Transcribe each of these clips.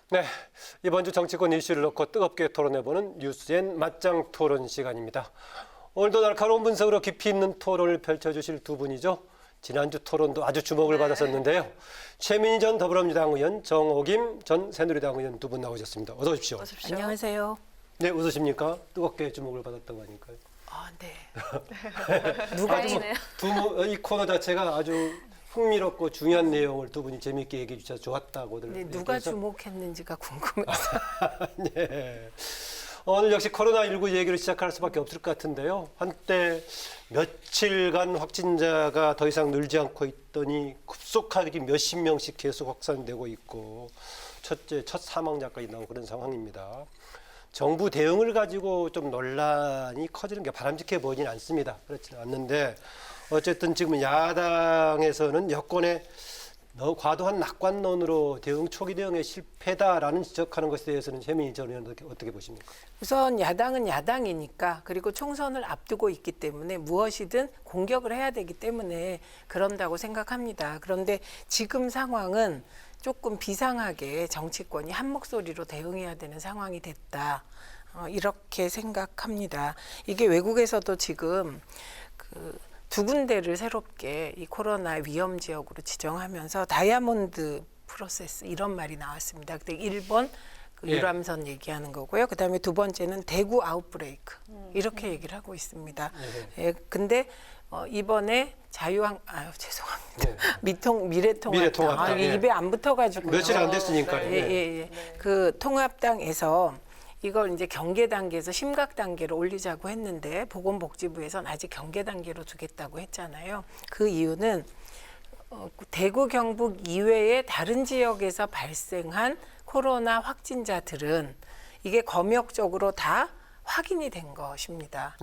네, 이번 주 정치권 이슈를 놓고 뜨겁게 토론해보는 뉴스엔 맞짱 토론 시간입니다. 오늘도 날카로운 분석으로 깊이 있는 토론을 펼쳐주실 두 분이죠. 지난주 토론도 아주 주목을 받았었는데요. 최민희 전 더불어민주당 의원, 정옥임 전 새누리당 의원 두 분 나오셨습니다. 어서 오십시오. 안녕하세요. 네, 웃으십니까? 뜨겁게 주목을 받았다고 하니까요. 아, 네. 누가 아주 이 코너 자체가 아주 흥미롭고 중요한 내용을 두 분이 재미있게 얘기해 주셔서 좋았다고들. 네, 누가 주목했는지가 궁금해서. 네. 오늘 역시 코로나19 얘기를 시작할 수밖에 없을 것 같은데요. 한때 며칠간 확진자가 더 이상 늘지 않고 있더니 급속하게 몇십 명씩 계속 확산되고 있고 첫 사망자까지 나온 그런 상황입니다. 정부 대응을 가지고 좀 논란이 커지는 게 바람직해 보이진 않습니다. 그렇지는 않는데 어쨌든 지금 야당에서는 여권의 과도한 낙관론으로 대응 초기 대응에 실패다라는 지적하는 것에 대해서는 최민희 전 의원 어떻게 보십니까? 우선 야당은 야당이니까 그리고 총선을 앞두고 있기 때문에 무엇이든 공격을 해야 되기 때문에 그런다고 생각합니다. 그런데 지금 상황은 조금 비상하게 정치권이 한 목소리로 대응해야 되는 상황이 됐다. 이렇게 생각합니다. 이게 외국에서도 지금 두 군데를 새롭게 이 코로나 위험 지역으로 지정하면서 다이아몬드 프로세스 이런 말이 나왔습니다. 근데 일본 유람선 얘기하는 거고요. 그다음에 두 번째는 대구 아웃브레이크 이렇게 얘기를 하고 있습니다. 근데 이번에 죄송합니다. 미래통합당. 입에 안 붙어가지고 며칠 안 됐으니까요. 그 통합당에서 이걸 이제 경계 단계에서 심각 단계로 올리자고 했는데 보건복지부에서는 아직 경계 단계로 두겠다고 했잖아요. 그 이유는 대구 경북 이외의 다른 지역에서 발생한 코로나 확진자들은 이게 검역적으로 다 확인이 된 것입니다.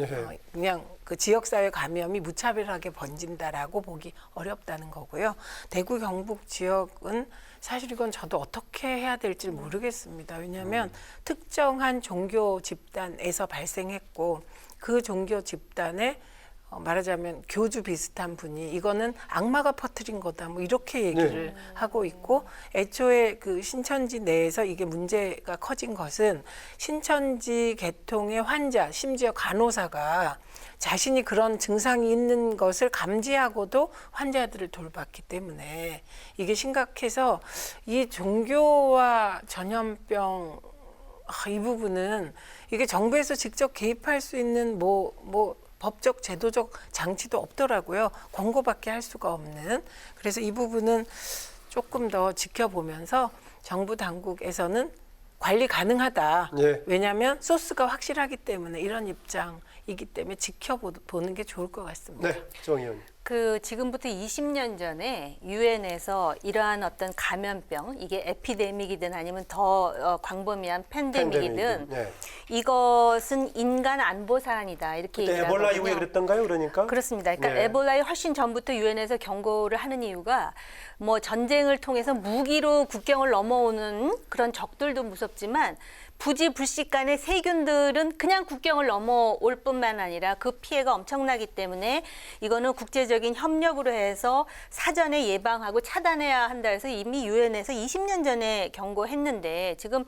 그냥 그 지역사회 감염이 무차별하게 번진다라고 보기 어렵다는 거고요. 대구 경북 지역은 사실 이건 저도 어떻게 해야 될지 모르겠습니다. 왜냐하면 특정한 종교 집단에서 발생했고 그 종교 집단에 말하자면 교주 비슷한 분이 이거는 악마가 퍼뜨린 거다 뭐 이렇게 얘기를 하고 있고 애초에 그 신천지 내에서 이게 문제가 커진 것은 신천지 계통의 환자 심지어 간호사가 자신이 그런 증상이 있는 것을 감지하고도 환자들을 돌봤기 때문에 이게 심각해서 이 종교와 전염병 이 부분은 이게 정부에서 직접 개입할 수 있는 법적, 제도적 장치도 없더라고요. 권고밖에 할 수가 없는. 그래서 이 부분은 조금 더 지켜보면서 정부 당국에서는 관리 가능하다. 왜냐하면 소스가 확실하기 때문에 이런 입장이기 때문에 지켜보는 게 좋을 것 같습니다. 네, 정 의원. 지금부터 20년 전에 유엔에서 이러한 어떤 감염병, 이게 에피데믹이든 아니면 더 광범위한 팬데믹이든 이것은 인간 안보 사안이다 이렇게 얘기를 하거든요. 에볼라 이후에 그랬던가요, 그러니까? 그렇습니다. 그러니까 에볼라에 훨씬 전부터 유엔에서 경고를 하는 이유가 뭐 전쟁을 통해서 무기로 국경을 넘어오는 그런 적들도 무섭지만 부지불식간의 세균들은 그냥 국경을 넘어올 뿐만 아니라 그 피해가 엄청나기 때문에 이거는 국제적인 협력으로 해서 사전에 예방하고 차단해야 한다 해서 이미 유엔에서 20년 전에 경고했는데 지금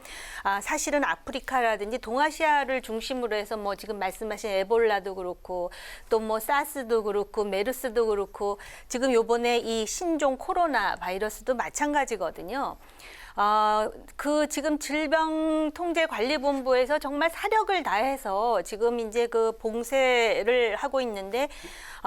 사실은 아프리카라든지 동아시아를 중심으로 해서 뭐 지금 말씀하신 에볼라도 그렇고 또 뭐 사스도 그렇고 메르스도 그렇고 지금 요번에 이 신종 코로나 바이러스도 마찬가지거든요. 지금 질병통제관리본부에서 정말 사력을 다해서 지금 이제 그 봉쇄를 하고 있는데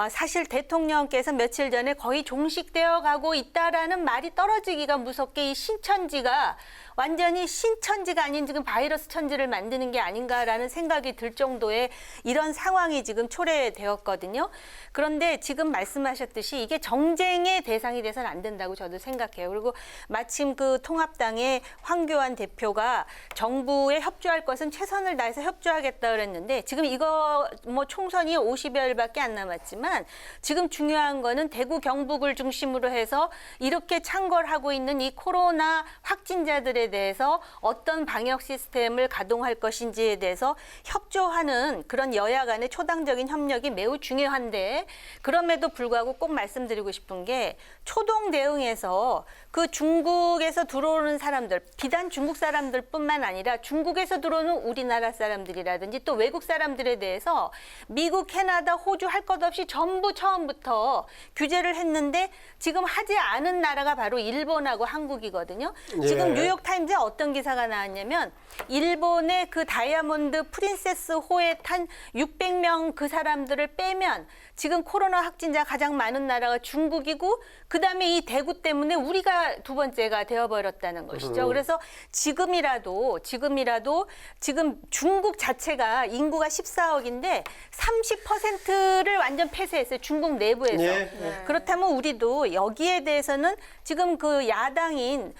사실 대통령께서 며칠 전에 거의 종식되어 가고 있다라는 말이 떨어지기가 무섭게 이 신천지가 완전히 신천지가 아닌 지금 바이러스 천지를 만드는 게 아닌가라는 생각이 들 정도의 이런 상황이 지금 초래되었거든요. 그런데 지금 말씀하셨듯이 이게 정쟁의 대상이 돼서는 안 된다고 저도 생각해요. 그리고 마침 그 통합당의 황교안 대표가 정부에 협조할 것은 최선을 다해서 협조하겠다 그랬는데 지금 이거 뭐 총선이 50여일밖에 안 남았지만 지금 중요한 거는 대구 경북을 중심으로 해서 이렇게 창궐하고 있는 이 코로나 확진자들에 것에 대해서 어떤 방역 시스템을 가동할 것인지에 대해서 협조하는 그런 여야 간의 초당적인 협력이 매우 중요한데 그럼에도 불구하고 꼭 말씀드리고 싶은 게 초동 대응에서 그 중국에서 들어오는 사람들, 비단 중국 사람들뿐만 아니라 중국에서 들어오는 우리나라 사람들이라든지 또 외국 사람들에 대해서 미국, 캐나다, 호주 할 것 없이 전부 처음부터 규제를 했는데 지금 하지 않은 나라가 바로 일본하고 한국이거든요. 지금 예. 뉴욕타임즈에 어떤 기사가 나왔냐면 일본의 그 다이아몬드 프린세스 호에 탄 600명 그 사람들을 빼면 지금 코로나 확진자 가장 많은 나라가 중국이고 그다음에 이 대구 때문에 우리가 두 번째가 되어버렸다는 것이죠. 그래서 지금이라도 지금 중국 자체가 인구가 14억인데 30%를 완전 폐쇄했어요. 중국 내부에서. 예. 그렇다면 우리도 여기에 대해서는 지금 그 야당인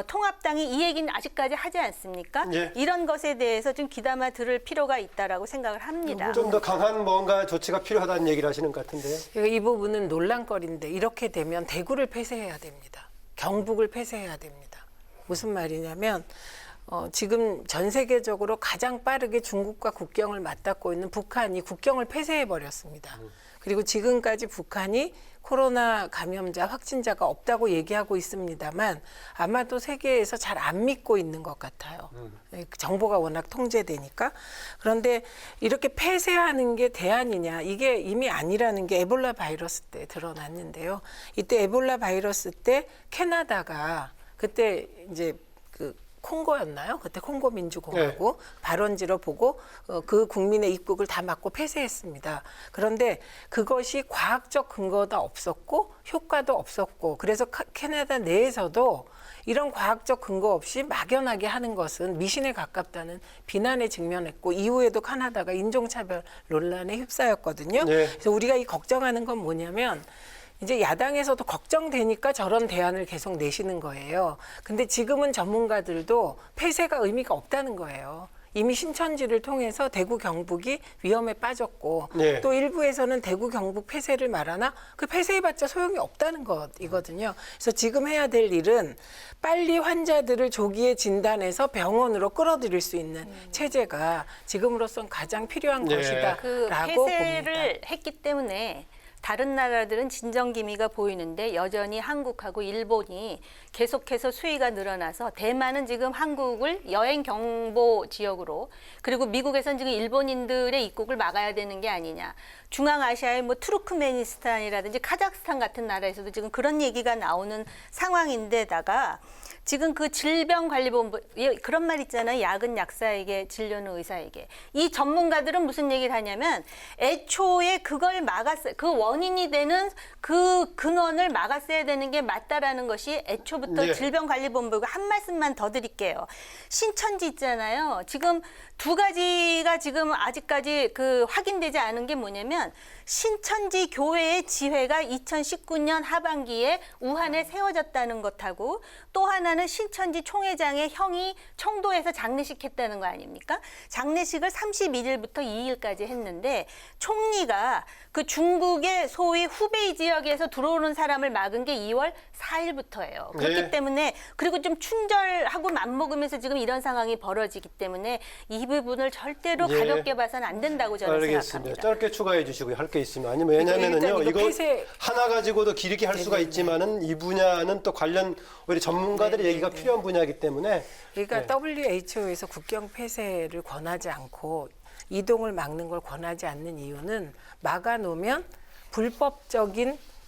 통합당이 이 얘기는 아직까지 하지 않습니까? 예. 이런 것에 대해서 좀 귀담아 들을 필요가 있다라고 생각을 합니다. 좀 더 강한 뭔가 조치가 필요하다는 얘기를 하시는 것 같은데요. 그러니까 이 부분은 논란거리인데 이렇게 되면 대구를 폐쇄해야 됩니다. 경북을 폐쇄해야 됩니다. 무슨 말이냐면 지금 전 세계적으로 가장 빠르게 중국과 국경을 맞닿고 있는 북한이 국경을 폐쇄해 버렸습니다. 그리고 지금까지 북한이 코로나 감염자, 확진자가 없다고 얘기하고 있습니다만 아마도 세계에서 잘 안 믿고 있는 것 같아요. 정보가 워낙 통제되니까. 그런데 이렇게 폐쇄하는 게 대안이냐, 이게 이미 아니라는 게 에볼라 바이러스 때 드러났는데요. 이때 에볼라 바이러스 때 캐나다가 그때 이제 그 콩고였나요? 그때 콩고 민주공화국 발원지로 보고 그 국민의 입국을 다 막고 폐쇄했습니다. 그런데 그것이 과학적 근거도 없었고 효과도 없었고 그래서 캐나다 내에서도 이런 과학적 근거 없이 막연하게 하는 것은 미신에 가깝다는 비난에 직면했고 이후에도 캐나다가 인종차별 논란에 휩싸였거든요. 네. 그래서 우리가 이 걱정하는 건 뭐냐면 이제 야당에서도 걱정되니까 저런 대안을 계속 내시는 거예요. 근데 지금은 전문가들도 폐쇄가 의미가 없다는 거예요. 이미 신천지를 통해서 대구 경북이 위험에 빠졌고 네. 또 일부에서는 대구 경북 폐쇄를 말하나 그 폐쇄해봤자 소용이 없다는 것이거든요. 그래서 지금 해야 될 일은 빨리 환자들을 조기에 진단해서 병원으로 끌어들일 수 있는 체제가 지금으로선 가장 필요한 네. 것이다라고 그 봅니다. 폐쇄를 했기 때문에 다른 나라들은 진정 기미가 보이는데 여전히 한국하고 일본이 계속해서 수위가 늘어나서 대만은 지금 한국을 여행 경보 지역으로 그리고 미국에선 지금 일본인들의 입국을 막아야 되는 게 아니냐. 중앙아시아의 뭐 투르크메니스탄이라든지 카자흐스탄 같은 나라에서도 지금 그런 얘기가 나오는 상황인데다가 지금 그 질병관리본부 그런 말 있잖아요. 약은 약사에게 진료는 의사에게. 이 전문가들은 무슨 얘기를 하냐면 애초에 그걸 막았어요. 그 원인이 되는 그 근원을 막았어야 되는 게 맞다라는 것이 애초부터 네. 질병관리본부가 한 말씀만 더 드릴게요. 신천지 있잖아요. 지금 두 가지가 지금 아직까지 그 확인되지 않은 게 뭐냐면 신천지 교회의 지회가 2019년 하반기에 우한에 세워졌다는 것하고 또 하나는 신천지 총회장의 형이 청도에서 장례식 했다는 거 아닙니까? 장례식을 31일부터 2일까지 했는데 총리가 그 중국의 소위 후베이 지역에서 들어오는 사람을 막은 게 2월 4일부터예요. 그렇기 네. 때문에 그리고 좀 춘절하고 맞먹으면서 지금 이런 상황이 벌어지기 때문에 이 부분을 절대로 예. 가볍게 봐서는 안 된다고 저는 알겠습니다. 생각합니다. 짧게 추가해 주시고요. 할 게 있으면 아니면 왜냐면은요. 일단 이거 이거 폐쇄- 하나 가지고도 길게 할 수가 있지만은 이 분야는 또 관련 우리 전문가들의 얘기가 필요한 분야이기 때문에 그러니까 네. WHO에서 국경 폐쇄를 권하지 않고 이동을 막는 걸 권하지 않는 이유는 막아놓으면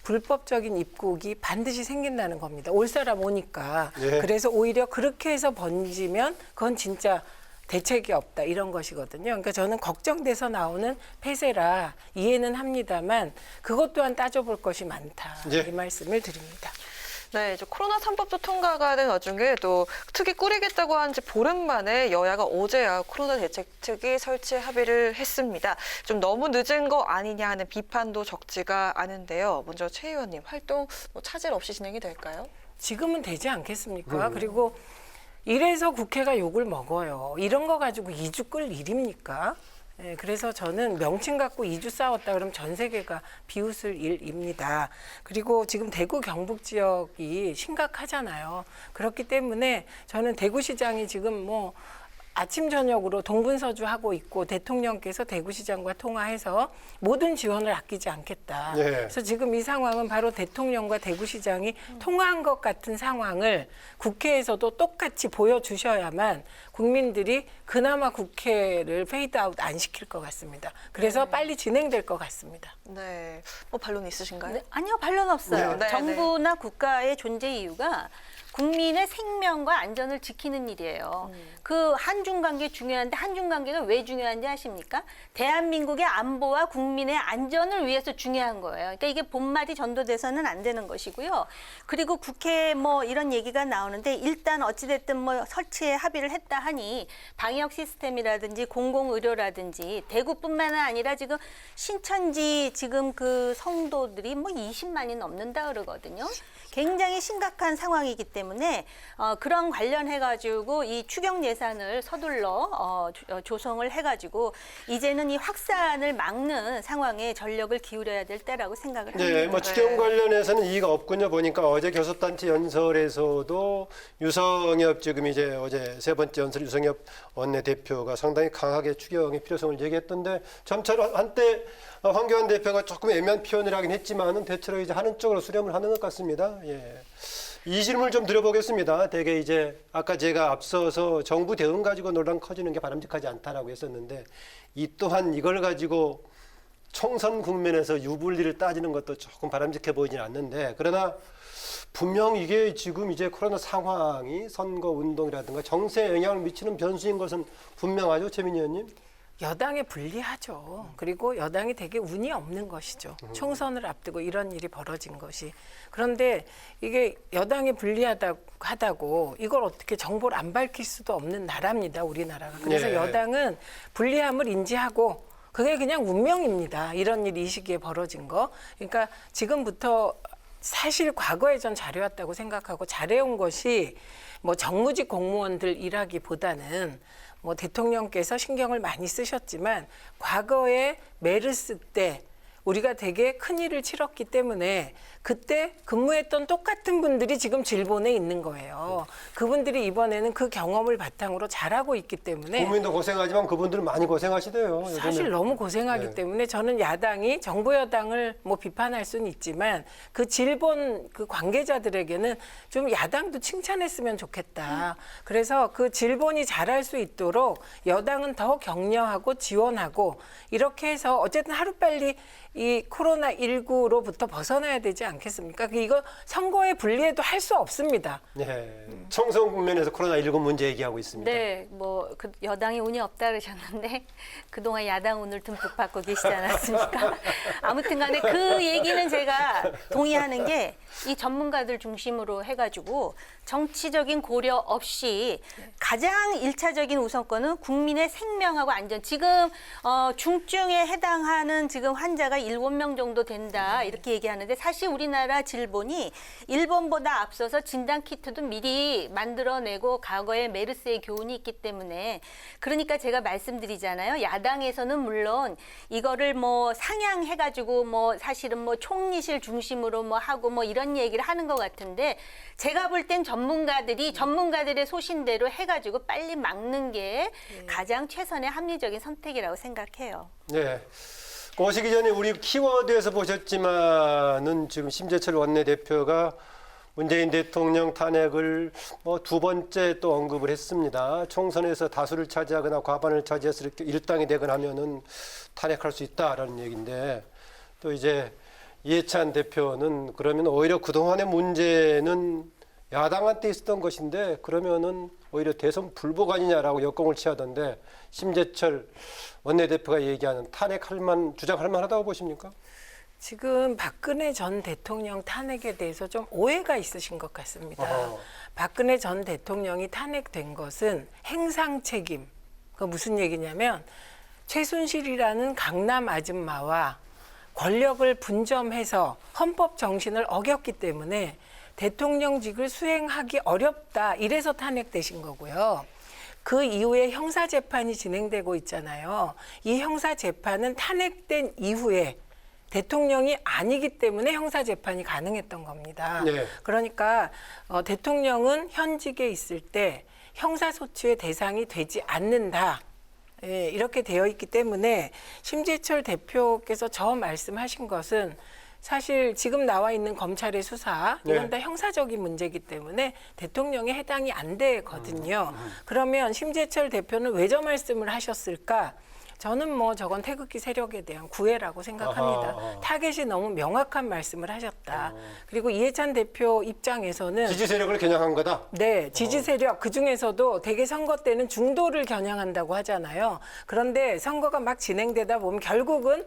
불법적인 입국이 반드시 생긴다는 겁니다. 올 사람 오니까. 예. 그래서 오히려 그렇게 해서 번지면 그건 진짜 대책이 없다 이런 것이거든요. 그러니까 저는 걱정돼서 나오는 폐쇄라 이해는 합니다만 그것 또한 따져볼 것이 많다. 예. 이 말씀을 드립니다. 네, 이제 코로나 3법도 통과가 된 와중에 또 특히 꾸리겠다고 한 지 보름 만에 여야가 어제야 코로나 대책특위 설치 합의를 했습니다. 좀 너무 늦은 거 아니냐 하는 비판도 적지가 않은데요. 먼저 최 의원님 활동 뭐 차질 없이 진행이 될까요? 지금은 되지 않겠습니까? 그리고 이래서 국회가 욕을 먹어요. 이런 거 가지고 2주 끌 일입니까? 예, 그래서 저는 명칭 갖고 2주 싸웠다 그러면 전 세계가 비웃을 일입니다. 그리고 지금 대구 경북 지역이 심각하잖아요. 그렇기 때문에 저는 대구시장이 지금 뭐 아침 저녁으로 동분서주하고 있고 대통령께서 대구시장과 통화해서 모든 지원을 아끼지 않겠다. 예. 그래서 지금 이 상황은 바로 대통령과 대구시장이 통화한 것 같은 상황을 국회에서도 똑같이 보여주셔야만 국민들이 그나마 국회를 페이드아웃 안 시킬 것 같습니다. 그래서 빨리 진행될 것 같습니다. 네. 뭐 반론 있으신가요? 네, 아니요, 반론 없어요. 네, 정부나 국가의 존재 이유가 국민의 생명과 안전을 지키는 일이에요. 그 한중 관계 중요한데 한중 관계가 왜 중요한지 아십니까? 대한민국의 안보와 국민의 안전을 위해서 중요한 거예요. 그러니까 이게 본말이 전도돼서는 안 되는 것이고요. 그리고 국회 뭐 이런 얘기가 나오는데 일단 어찌됐든 뭐 설치에 합의를 했다 하니 방역 시스템이라든지 공공의료라든지 대구뿐만 아니라 지금 신천지 지금 그 성도들이 뭐 20만이 넘는다 그러거든요. 굉장히 심각한 상황이기 때문에 그런 관련해가지고 이 추경 예산을 서둘러 조성을 해가지고 이제는 이 확산을 막는 상황에 전력을 기울여야 될 때라고 생각을 합니다. 네, 뭐 추경 관련해서는 이의가 없군요. 보니까 어제 교섭단체 연설에서도 유성엽 지금 이제 어제 세 번째 연설 유성엽 원내대표가 상당히 강하게 추경의 필요성을 얘기했던데 점차로 한때 황교안 대표가 조금 애매한 표현을 하긴 했지만은 대체로 이제 하는 쪽으로 수렴을 하는 것 같습니다. 예. 이 질문을 좀 드려보겠습니다. 되게 이제 아까 제가 앞서서 정부 대응 가지고 논란 커지는 게 바람직하지 않다라고 했었는데 이 또한 이걸 가지고 총선 국면에서 유불리를 따지는 것도 조금 바람직해 보이진 않는데 그러나 분명 이게 지금 이제 코로나 상황이 선거 운동이라든가 정세에 영향을 미치는 변수인 것은 분명하죠, 최민희 의원님? 여당에 불리하죠. 그리고 여당이 되게 운이 없는 것이죠. 총선을 앞두고 이런 일이 벌어진 것이. 그런데 이게 여당이 불리하다고 이걸 어떻게 정보를 안 밝힐 수도 없는 나라입니다. 우리나라가. 그래서 네. 여당은 불리함을 인지하고 그게 그냥 운명입니다. 이런 일이 이 시기에 벌어진 거. 그러니까 지금부터 사실 과거에 전 잘해왔다고 생각하고 잘해온 것이 뭐 정무직 공무원들 일하기보다는 뭐 대통령께서 신경을 많이 쓰셨지만 과거에 메르스 때 우리가 되게 큰 일을 치렀기 때문에 그때 근무했던 똑같은 분들이 지금 질본에 있는 거예요. 그분들이 이번에는 그 경험을 바탕으로 잘하고 있기 때문에 국민도 고생하지만 그분들은 많이 고생하시대요. 사실 요즘에. 너무 고생하기 네. 때문에 저는 야당이 정부 여당을 뭐 비판할 수는 있지만 그 질본 그 관계자들에게는 좀 야당도 칭찬했으면 좋겠다. 그래서 그 질본이 잘할 수 있도록 여당은 더 격려하고 지원하고 이렇게 해서 어쨌든 하루빨리 이 코로나19로부터 벗어나야 되지 않겠습니까? 이거 선거에 불리해도 할 수 없습니다. 네. 총선 국면에서 코로나19 문제 얘기하고 있습니다. 네, 뭐 그 여당이 운이 없다 그러셨는데 그동안 야당 운을 듬뿍 받고 계시지 않았습니까? 아무튼간에 그 얘기는 제가 동의하는 게 이 전문가들 중심으로 해가지고 정치적인 고려 없이 가장 일차적인 우선권은 국민의 생명하고 안전. 지금 중증에 해당하는 지금 환자가 7명 정도 된다 이렇게 얘기하는데 사실 우리나라 질본이 일본보다 앞서서 진단 키트도 미리 만들어내고 과거에 메르스의 교훈이 있기 때문에 그러니까 제가 말씀드리잖아요. 야당에서는 물론 이거를 뭐 상향해가지고 뭐 사실은 뭐 총리실 중심으로 뭐 하고 뭐 이런 얘기를 하는 것 같은데 제가 볼 땐 전문가들의 소신대로 해가지고 빨리 막는 게 가장 최선의 합리적인 선택이라고 생각해요. 네. 오시기 전에 우리 키워드에서 보셨지만은 지금 심재철 원내대표가 문재인 대통령 탄핵을 뭐 두 번째 또 언급을 했습니다. 총선에서 다수를 차지하거나 과반을 차지해서 이렇게 일당이 되거나 하면은 탄핵할 수 있다라는 얘기인데 또 이제 이해찬 대표는 그러면 오히려 그동안의 문제는 야당한테 있었던 것인데 그러면은 오히려 대선 불복 아니냐라고 역공을 취하던데 심재철 원내대표가 얘기하는 주장할 만하다고 보십니까? 지금 박근혜 전 대통령 탄핵에 대해서 좀 오해가 있으신 것 같습니다. 어허. 박근혜 전 대통령이 탄핵된 것은 행상 책임. 그 무슨 얘기냐면 최순실이라는 강남 아줌마와 권력을 분점해서 헌법 정신을 어겼기 때문에 대통령직을 수행하기 어렵다. 이래서 탄핵되신 거고요. 그 이후에 형사 재판이 진행되고 있잖아요. 이 형사 재판은 탄핵된 이후에 대통령이 아니기 때문에 형사 재판이 가능했던 겁니다. 네. 그러니까 대통령은 현직에 있을 때 형사소추의 대상이 되지 않는다. 예, 이렇게 되어 있기 때문에 심재철 대표께서 저 말씀하신 것은 사실 지금 나와 있는 검찰의 수사 이건 네. 다 형사적인 문제이기 때문에 대통령에 해당이 안 되거든요. 그러면 심재철 대표는 왜 저 말씀을 하셨을까? 저는 뭐 저건 태극기 세력에 대한 구애라고 생각합니다. 아하. 타겟이 너무 명확한 말씀을 하셨다. 그리고 이해찬 대표 입장에서는 지지 세력을 겨냥한 거다. 네, 지지 세력 그 중에서도 대개 선거 때는 중도를 겨냥한다고 하잖아요. 그런데 선거가 막 진행되다 보면 결국은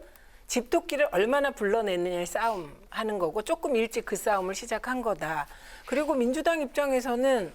집토끼를 얼마나 불러내느냐의 싸움 하는 거고 조금 일찍 그 싸움을 시작한 거다. 그리고 민주당 입장에서는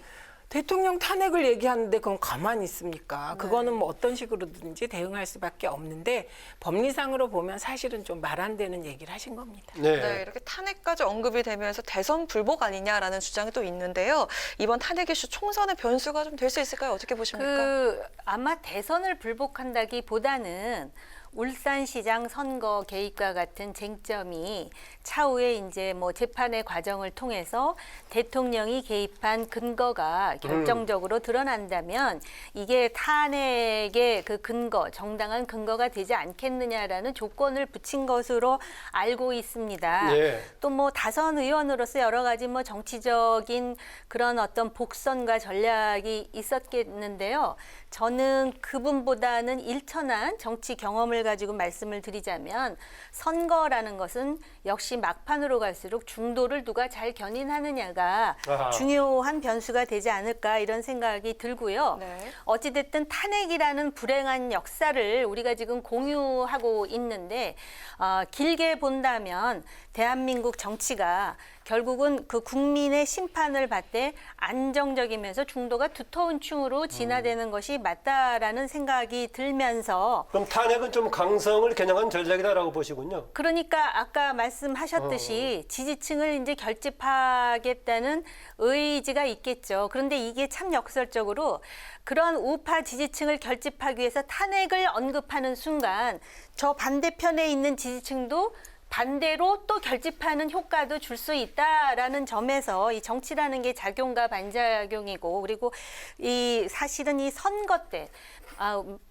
대통령 탄핵을 얘기하는데 그건 가만히 있습니까? 그거는 뭐 어떤 식으로든지 대응할 수밖에 없는데 법리상으로 보면 사실은 좀 말 안 되는 얘기를 하신 겁니다. 네. 네, 이렇게 탄핵까지 언급이 되면서 대선 불복 아니냐라는 주장이 또 있는데요. 이번 탄핵 이슈 총선의 변수가 좀 될 수 있을까요? 어떻게 보십니까? 아마 대선을 불복한다기보다는 울산시장 선거 개입과 같은 쟁점이 차후에 이제 뭐 재판의 과정을 통해서 대통령이 개입한 근거가 결정적으로 드러난다면 이게 탄핵의 그 근거, 정당한 근거가 되지 않겠느냐라는 조건을 붙인 것으로 알고 있습니다. 예. 또 뭐 다선 의원으로서 여러 가지 뭐 정치적인 그런 어떤 복선과 전략이 있었겠는데요. 저는 그분보다는 일천한 정치 경험을 가지고 말씀을 드리자면 선거라는 것은 역시 막판으로 갈수록 중도를 누가 잘 견인하느냐가 아하. 중요한 변수가 되지 않을까 이런 생각이 들고요. 네. 어찌됐든 탄핵이라는 불행한 역사를 우리가 지금 공유하고 있는데 길게 본다면 대한민국 정치가 결국은 그 국민의 심판을 받되 안정적이면서 중도가 두터운 층으로 진화되는 것이 맞다라는 생각이 들면서 그럼 탄핵은 좀 강성을 겨냥한 전략이다라고 보시군요. 그러니까 아까 말씀하셨듯이 지지층을 이제 결집하겠다는 의지가 있겠죠. 그런데 이게 참 역설적으로 그런 우파 지지층을 결집하기 위해서 탄핵을 언급하는 순간 저 반대편에 있는 지지층도 반대로 또 결집하는 효과도 줄 수 있다라는 점에서 이 정치라는 게 작용과 반작용이고 그리고 이 사실은 이 선거 때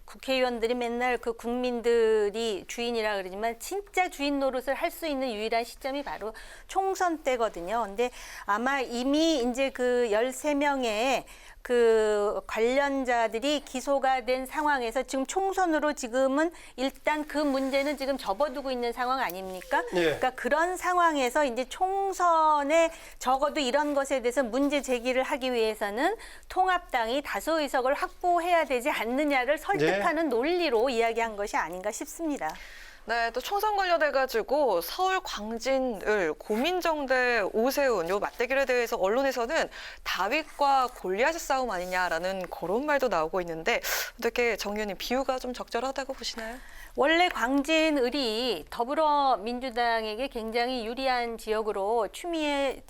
국회의원들이 맨날 그 국민들이 주인이라 그러지만 진짜 주인 노릇을 할 수 있는 유일한 시점이 바로 총선 때거든요. 근데 아마 이미 이제 그 13명의 그 관련자들이 기소가 된 상황에서 지금 총선으로 지금은 일단 그 문제는 지금 접어두고 있는 상황 아닙니까? 예. 그러니까 그런 상황에서 이제 총선에 적어도 이런 것에 대해서 문제 제기를 하기 위해서는 통합당이 다수 의석을 확보해야 되지 않느냐를 설득하는 논리로 이야기한 것이 아닌가 싶습니다. 네, 또 총선 관련해가지고 서울 광진을 고민정 대 오세훈 요 맞대결에 대해서 언론에서는 다윗과 골리앗의 싸움 아니냐라는 그런 말도 나오고 있는데 어떻게 정 의원님 비유가 좀 적절하다고 보시나요? 원래 광진을이 더불어민주당에게 굉장히 유리한 지역으로 추미애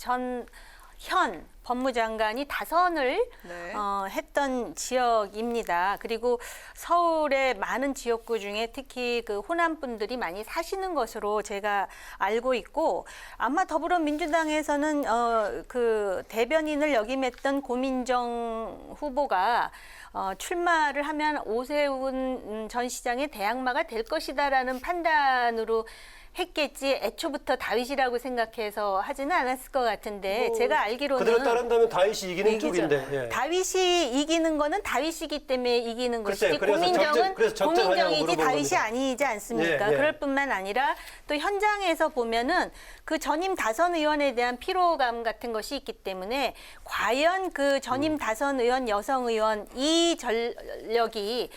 현 법무장관이 다선을 네. 했던 지역입니다. 그리고 서울의 많은 지역구 중에 특히 그 호남 분들이 많이 사시는 것으로 제가 알고 있고 아마 더불어민주당에서는 그 대변인을 역임했던 고민정 후보가 출마를 하면 오세훈 전 시장의 대항마가 될 것이다라는 판단으로 했겠지 애초부터 다윗이라고 생각해서 하지는 않았을 것 같은데 제가 알기로는 그대로 따른다면 다윗이 이기는 이기잖아요. 쪽인데. 예. 다윗이 이기는 거는 다윗이기 때문에 이기는 글쎄요. 것이지 그래서 고민정은 적절하냐고 고민정이지 물어본 다윗이 겁니다. 아니지 않습니까? 예, 예. 그럴 뿐만 아니라 또 현장에서 보면은 그 전임 다선 의원에 대한 피로감 같은 것이 있기 때문에 과연 그 전임 다선 의원 여성 의원 이 전력이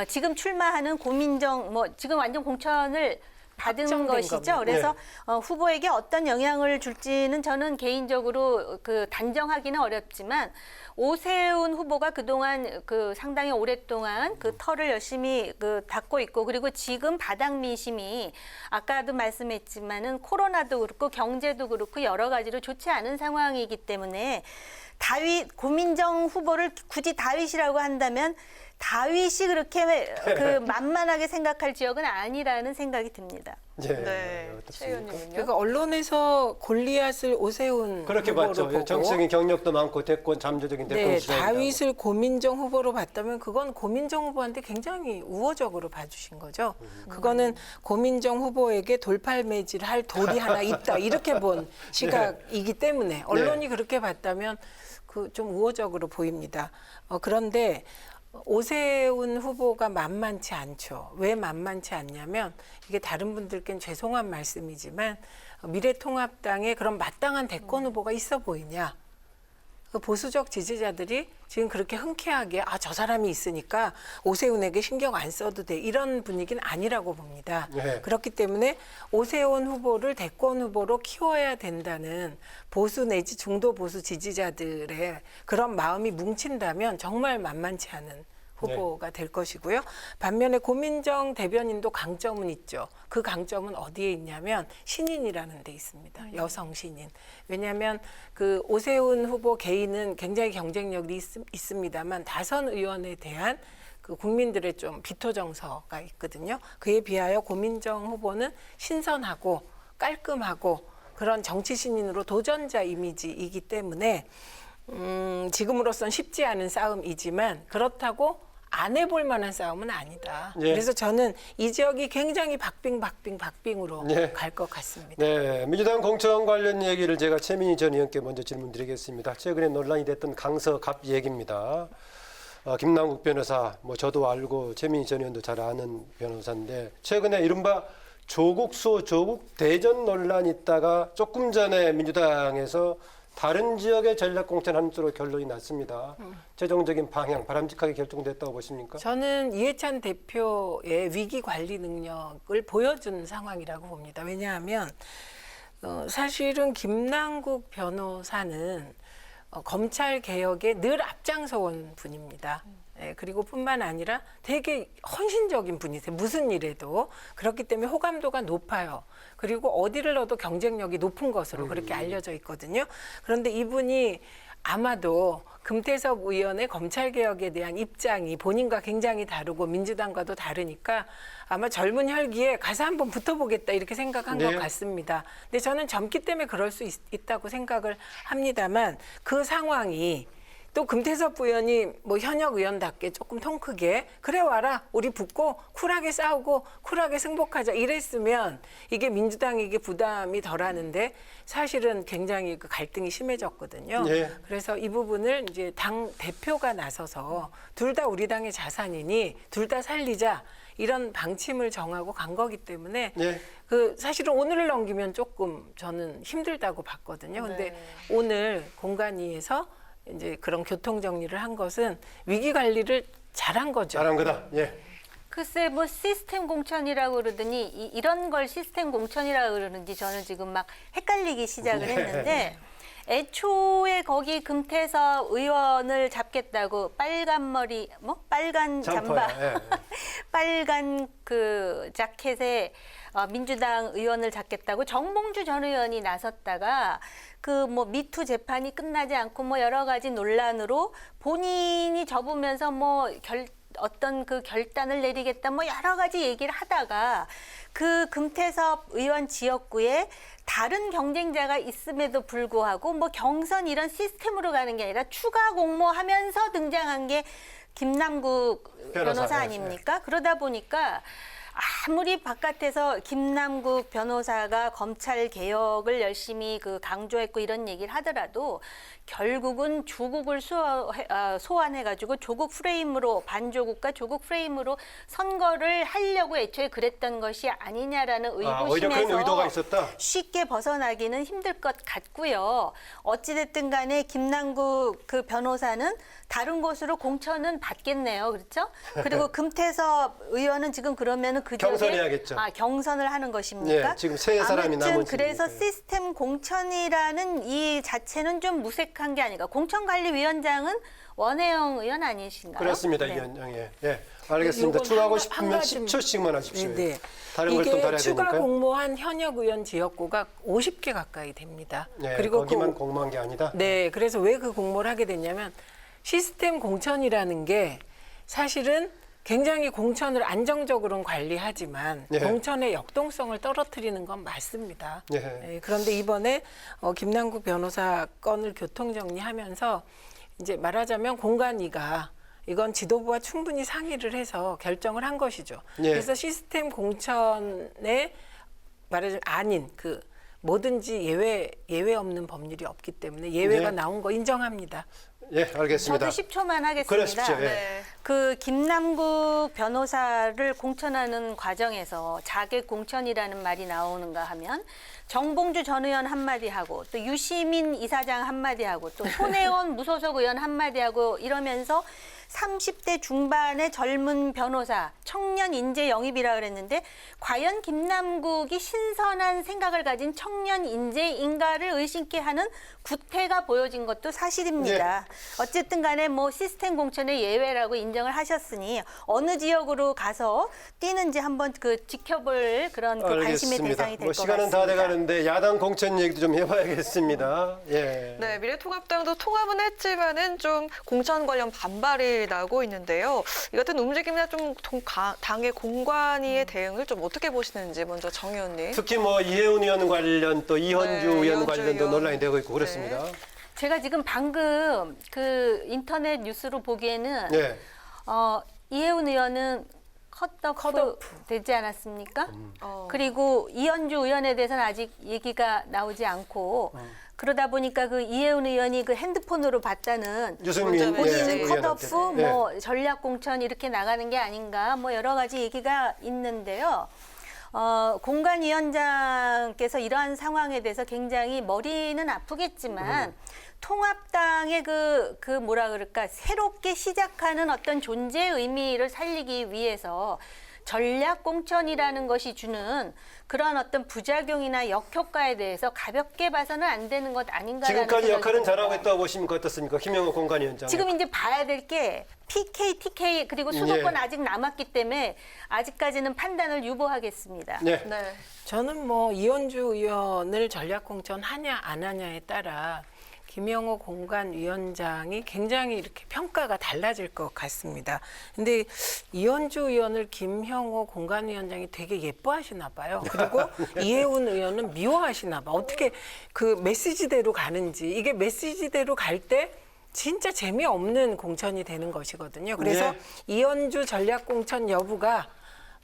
지금 출마하는 고민정 뭐 지금 완전 공천을 받은 확정된 것이죠. 겁니다. 그래서 후보에게 어떤 영향을 줄지는 저는 개인적으로 단정하기는 어렵지만 오세훈 후보가 그동안 상당히 오랫동안 그 털을 열심히 닦고 있고 그리고 지금 바닥 민심이 아까도 말씀했지만은 코로나도 그렇고 경제도 그렇고 여러 가지로 좋지 않은 상황이기 때문에 고민정 후보를 굳이 다윗이라고 한다면 다윗이 그렇게 만만하게 생각할 지역은 아니라는 생각이 듭니다. 네. 네. 최 어떻습니까? 의원님은요? 그러니까 언론에서 골리앗을 오세훈 그렇게 후보로 봤죠. 보고 정치적인 경력도 많고 대권 잠재적인 대권 네, 주자이기도 다윗을 고민정 후보로 봤다면 그건 고민정 후보한테 굉장히 우호적으로 봐주신 거죠. 그거는 고민정 후보에게 돌팔매질할 돌이 하나 있다 이렇게 본 시각이기 때문에 언론이 그렇게 봤다면 좀 우호적으로 보입니다. 그런데 오세훈 후보가 만만치 않죠. 왜 만만치 않냐면 이게 다른 분들께는 죄송한 말씀이지만 미래통합당에 그런 마땅한 대권 후보가 있어 보이냐. 그 보수적 지지자들이 지금 그렇게 흔쾌하게 저 사람이 있으니까 오세훈에게 신경 안 써도 돼 이런 분위기는 아니라고 봅니다. 네. 그렇기 때문에 오세훈 후보를 대권 후보로 키워야 된다는 보수 내지 중도 보수 지지자들의 그런 마음이 뭉친다면 정말 만만치 않은 후보가 될 것이고요. 반면에 고민정 대변인도 강점은 있죠. 그 강점은 어디에 있냐면 신인이라는 데 있습니다. 여성 신인. 왜냐하면 오세훈 후보 개인은 굉장히 경쟁력이 있습니다만 다선 의원에 대한 국민들의 좀 비토 정서가 있거든요. 그에 비하여 고민정 후보는 신선하고 깔끔하고 그런 정치 신인으로 도전자 이미지이기 때문에 지금으로선 쉽지 않은 싸움이지만 그렇다고 안 해볼 만한 싸움은 아니다. 예. 그래서 저는 이 지역이 굉장히 박빙으로 예. 갈 것 같습니다. 네, 민주당 공천 관련 얘기를 제가 최민희 전 의원께 먼저 질문드리겠습니다. 최근에 논란이 됐던 강서갑 얘기입니다. 김남국 변호사, 저도 알고 최민희 전 의원도 잘 아는 변호사인데 최근에 이른바 조국 조국 대전 논란이 있다가 조금 전에 민주당에서 다른 지역의 전략 공천하는 쪽으로 결론이 났습니다. 최종적인 방향 바람직하게 결정됐다고 보십니까? 저는 이해찬 대표의 위기 관리 능력을 보여준 상황이라고 봅니다. 왜냐하면 사실은 김남국 변호사는 검찰 개혁에 늘 앞장서온 분입니다. 그리고 뿐만 아니라 되게 헌신적인 분이세요. 무슨 일에도. 그렇기 때문에 호감도가 높아요. 그리고 어디를 넣어도 경쟁력이 높은 것으로 그렇게 알려져 있거든요. 그런데 이분이 아마도 금태섭 의원의 검찰개혁에 대한 입장이 본인과 굉장히 다르고 민주당과도 다르니까 아마 젊은 혈기에 가서 한번 붙어보겠다 이렇게 생각한 것 같습니다. 근데 저는 젊기 때문에 그럴 수 있다고 생각을 합니다만 그 상황이 또 금태섭 의원이 현역 의원답게 조금 통 크게 그래 와라 우리 붙고 쿨하게 싸우고 쿨하게 승복하자 이랬으면 이게 민주당에게 부담이 덜하는데 사실은 굉장히 갈등이 심해졌거든요. 예. 그래서 이 부분을 이제 당 대표가 나서서 둘 다 우리 당의 자산이니 둘 다 살리자 이런 방침을 정하고 간 거기 때문에 예. 사실은 오늘을 넘기면 조금 저는 힘들다고 봤거든요. 근데 오늘 공간위에서 이제 그런 교통 정리를 한 것은 위기 관리를 잘한 거죠. 잘한 거다. 예. 글쎄 시스템 공천이라고 그러더니 이런 걸 시스템 공천이라고 그러는지 저는 지금 막 헷갈리기 시작을 했는데 애초에 거기 금태섭 의원을 잡겠다고 빨간 머리 빨간 잠바 예. 빨간 자켓에 민주당 의원을 잡겠다고 정봉주 전 의원이 나섰다가 미투 재판이 끝나지 않고 여러 가지 논란으로 본인이 접으면서 어떤 결단을 내리겠다 여러 가지 얘기를 하다가 금태섭 의원 지역구에 다른 경쟁자가 있음에도 불구하고 경선 이런 시스템으로 가는 게 아니라 추가 공모하면서 등장한 게 김남국 변호사 아닙니까? 그러다 보니까 아무리 바깥에서 김남국 변호사가 검찰 개혁을 열심히 강조했고 이런 얘기를 하더라도 결국은 조국을 소환해가지고 조국 프레임으로 반조국과 조국 프레임으로 선거를 하려고 애초에 그랬던 것이 아니냐라는 오히려 그런 의도가 의구심에서 있었다. 쉽게 벗어나기는 힘들 것 같고요. 어찌됐든 간에 김남국 변호사는 다른 곳으로 공천은 받겠네요. 그렇죠? 그리고 금태섭 의원은 지금 그러면 그 지역에 경선해야겠죠. 경선을 하는 것입니까? 예, 지금 세 사람이 남은 아무튼 그래서 지역이니까요. 시스템 공천이라는 이 자체는 좀 무색한 게 아닌가. 공천관리위원장은 원혜영 의원 아니신가요? 그렇습니다, 네. 위원장. 예, 알겠습니다. 요건 추가하고 한 싶으면 가지- 10초씩만 하십시오. 네. 다른 걸 또 이게 달아야 추가 되니까요. 공모한 현역 의원 지역구가 50개 가까이 됩니다. 네, 그리고 거기만 공모한 게 아니다. 네, 그래서 왜 그 공모를 하게 됐냐면 시스템 공천이라는 게 사실은 굉장히 공천을 안정적으로는 관리하지만 네. 공천의 역동성을 떨어뜨리는 건 맞습니다. 네. 네, 그런데 이번에 김남국 변호사 건을 교통정리하면서 이제 말하자면 공간위가 이건 지도부와 충분히 상의를 해서 결정을 한 것이죠. 네. 그래서 시스템 공천에 말하자면 아닌 그 뭐든지 예외 없는 법률이 없기 때문에 예외가 네. 나온 거 인정합니다. 예, 알겠습니다. 저도 10초만 하겠습니다. 그러십시오. 예. 네. 그 김남국 변호사를 공천하는 과정에서 자객 공천이라는 말이 나오는가 하면 정봉주 전 의원 한마디 하고 또 유시민 이사장 한마디 하고 또 손혜원 무소속 의원 한마디 하고 이러면서 30대 중반의 젊은 변호사, 청년 인재 영입이라 그랬는데 과연 김남국이 신선한 생각을 가진 청년 인재인가를 의심케 하는 구태가 보여진 것도 사실입니다. 어쨌든 간에 뭐 시스템 공천의 예외라고 인정을 하셨으니 어느 지역으로 가서 뛰는지 한번 그 지켜볼 그런 그 관심의 대상이 될 것 같습니다. 시간은 다 돼가는데 야당 공천 얘기도 좀 해봐야겠습니다. 예. 네, 미래통합당도 통합은 했지만은 좀 공천 관련 반발이 나고 있는데요. 이 같은 움직임이나 좀 당의 공관위의 대응을 좀 어떻게 보시는지 먼저 정 의원님. 특히 뭐 이혜훈 의원 관련 또 이현주 네, 의원 이현주 관련도 의원. 논란이 되고 있고 네. 그렇습니다. 제가 지금 방금 그 인터넷 뉴스로 보기에는 네. 이혜훈 의원은 컷오프 컷오프. 되지 않았습니까? 어. 그리고 이현주 의원에 대해서는 아직 얘기가 나오지 않고 그러다 보니까 그 이혜훈 의원이 그 핸드폰으로 봤다는 유승민 본인은 의원한테. 컷오프, 뭐 전략 공천 이렇게 나가는 게 아닌가, 뭐 여러 가지 얘기가 있는데요. 공관위원장께서 이러한 상황에 대해서 굉장히 머리는 아프겠지만 통합당의 그 뭐라 그럴까 새롭게 시작하는 어떤 존재 의미를 살리기 위해서 전략 공천이라는 것이 주는 그런 어떤 부작용이나 역효과에 대해서 가볍게 봐서는 안 되는 것 아닌가라는 지금까지 생각이 역할은 듭니다. 잘하고 있다고 보십니까? 어떻습니까? 김영호 공관위원장. 지금 이제 봐야 될 게 PK, TK 그리고 수도권 예. 아직 남았기 때문에 아직까지는 판단을 유보하겠습니다. 네. 네. 저는 뭐 이현주 의원을 전략 공천하냐 안 하냐에 따라 김영호 공관위원장이 굉장히 이렇게 평가가 달라질 것 같습니다. 근데 이현주 의원을 김형호 공관위원장이 되게 예뻐하시나 봐요. 그리고 이혜훈 의원은 미워하시나 봐. 어떻게 그 메시지대로 가는지 이게 메시지대로 갈 때 진짜 재미없는 공천이 되는 것이거든요. 그래서 네. 이현주 전략 공천 여부가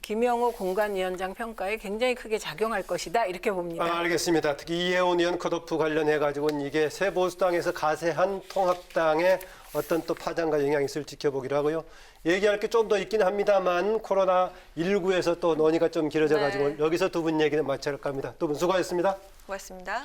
김영호 공관위원장 평가에 굉장히 크게 작용할 것이다 이렇게 봅니다. 알겠습니다. 특히 이혜훈 의원 컷오프 관련해 가지고는 이게 새 보수당에서 가세한 통합당에 어떤 또 파장과 영향이 있을 지켜보기로 하고요. 얘기할 게 좀 더 있긴 합니다만 코로나 19에서 또 논의가 좀 길어져 가지고 네. 여기서 두 분 얘기는 마쳐야 할 겁니다. 두 분 수고하셨습니다. 고맙습니다.